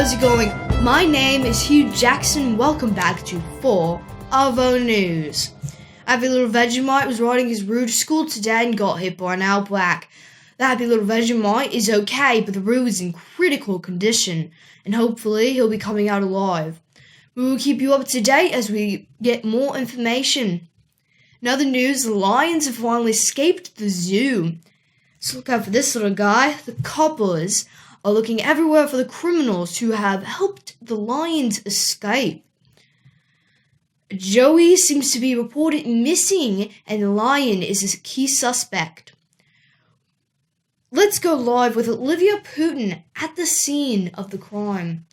how's it going? My name is Hugh Jackson. Welcome back to 4 News. Happy little Vegemite was riding his Roo to school today and got hit by an outback. The happy little Vegemite is okay, but the Roo is in critical condition, and hopefully he'll be coming out alive. We will keep you up to date as we get more information. In other news, the lions have finally escaped the zoo. So look out for this little guy. The coppers are looking everywhere for the criminals who have helped the lions escape. Joey seems to be reported missing, and the lion is a key suspect. Let's go live with Olivia Putin at the scene of the crime.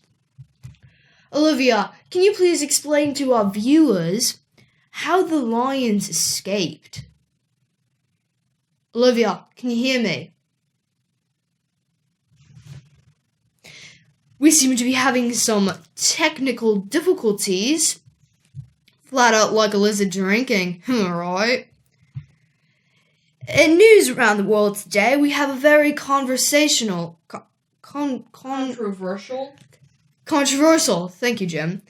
Olivia, can you please explain to our viewers how the lions escaped? Olivia, can you hear me? We seem to be having some technical difficulties. Flat out like a lizard drinking, right? In news around the world today, we have a very controversial, thank you, Jim.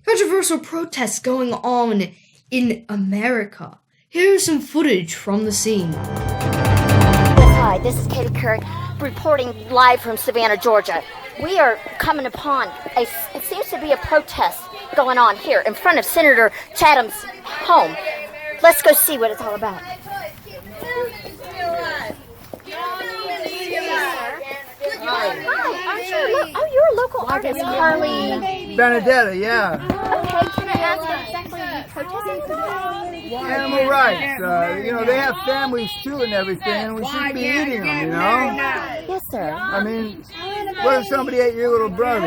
Controversial protests going on in America. Here's some footage from the scene. Yes, hi, this is Katie Couric reporting live from Savannah, Georgia. We are coming upon it seems to be a protest going on here in front of Senator Chatham's home. Let's go see what it's all about. Hi, you're a local artist, Carly Benedetta, yeah. Okay, can I ask what exactly are you protesting for? Animal rights. They have families too and everything, and we shouldn't be eating them, you know? Yes, sir. I mean, what if somebody ate your little brother?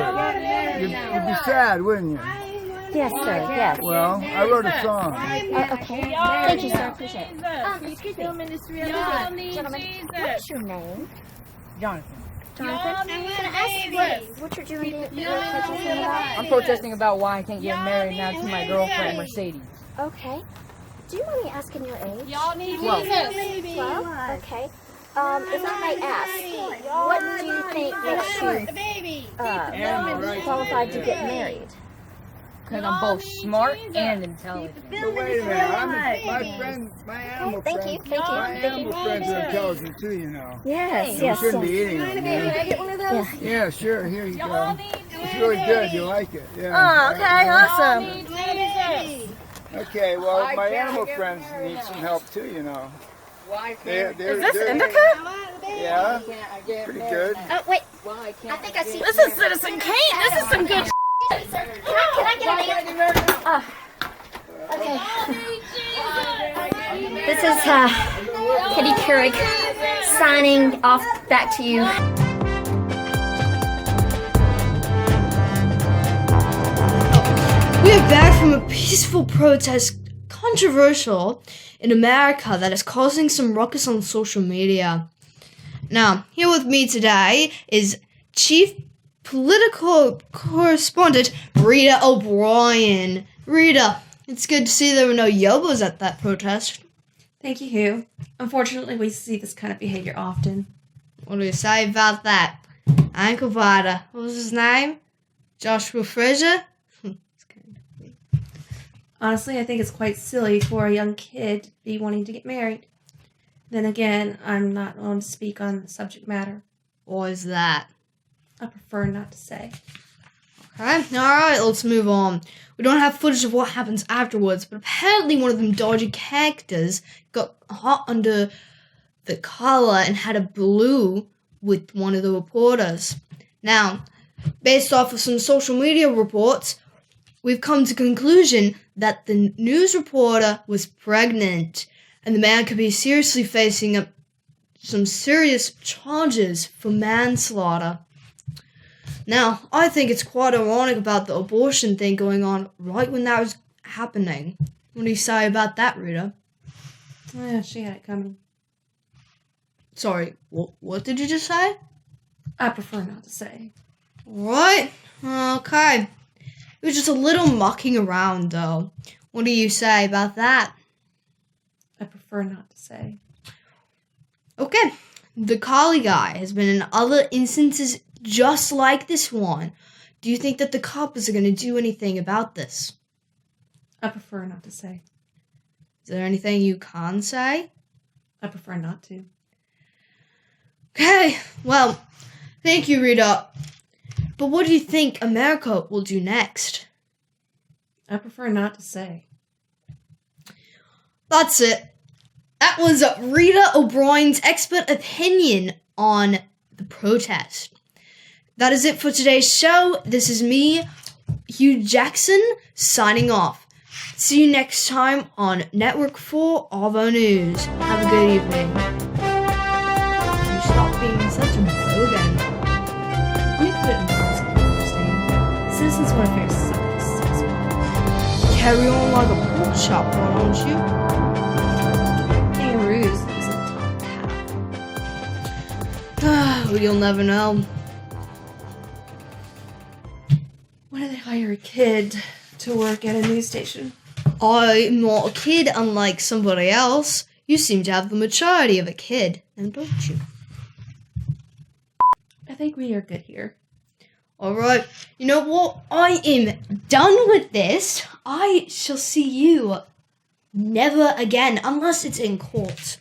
You'd be sad, wouldn't you? Yes, sir, yes. Well, I wrote a song. Okay, thank you, sir, appreciate it. Excuse me. Gentlemen, what's your name? Jonathan. Jonathan, can I ask you what you're doing? You're protesting about? I'm protesting about why I can't get married now to my girlfriend, Mercedes. Okay. Do you mind me asking your age? 12. 12? Okay. If I may ask, what do you think makes you qualified to get married? Because I'm both smart and intelligent. But wait a minute, my animal friends are intelligent too, you know. Yes, You shouldn't be eating them, you know? Yeah, sure, here you go. It's really good, you like it. Yeah. Oh, okay, awesome. Okay, well, my animal friends need some help too, you know. Why Is this indica? Yeah, pretty good. Oh, wait. I think I see. This is Citizen Kane. This is some good Can I get a okay. This is Katie Couric signing off. Back to you. We are back from a peaceful protest, controversial, in America that is causing some ruckus on social media. Now, here with me today is Chief Political Correspondent Rita O'Brien. Rita, it's good to see there were no yobos at that protest. Thank you, Hugh. Unfortunately, we see this kind of behavior often. What do you say about that? Ankle biter. What was his name? Joshua Frazier? Honestly, I think it's quite silly for a young kid to be wanting to get married. Then again, I'm not on to speak on the subject matter. What is that? I prefer not to say. Okay, alright, let's move on. We don't have footage of what happens afterwards, but apparently one of them dodgy characters got hot under the collar and had a blue with one of the reporters. Now, based off of some social media reports, we've come to the conclusion that the news reporter was pregnant, and the man could be seriously facing some serious charges for manslaughter. Now, I think it's quite ironic about the abortion thing going on right when that was happening. What do you say about that, Rita? Yeah, she had it coming. Sorry, what did you just say? I prefer not to say. Right, okay. It was just a little mucking around, though. What do you say about that? I prefer not to say. Okay, the collie guy has been in other instances just like this one. Do you think that the cops are going to do anything about this? I prefer not to say. Is there anything you can't say? I prefer not to. Okay, well, thank you, Rita. But what do you think America will do next? I prefer not to say. That's it. That was Rita O'Brien's expert opinion on the protest. That is it for today's show. This is me, Hugh Jackson, signing off. See you next time on Network 4 Arvo News. Have a good evening. You stop being such a bogan. Let me put it in words I can understand. Citizens welfare sucks. Carry on like a pork chop, why don't you? Kangaroos is the top half. You'll never know. Why do they hire a kid to work at a news station? I'm not a kid, unlike somebody else. You seem to have the maturity of a kid, now don't you? I think we are good here. Alright, you know what? I am done with this. I shall see you never again, unless it's in court.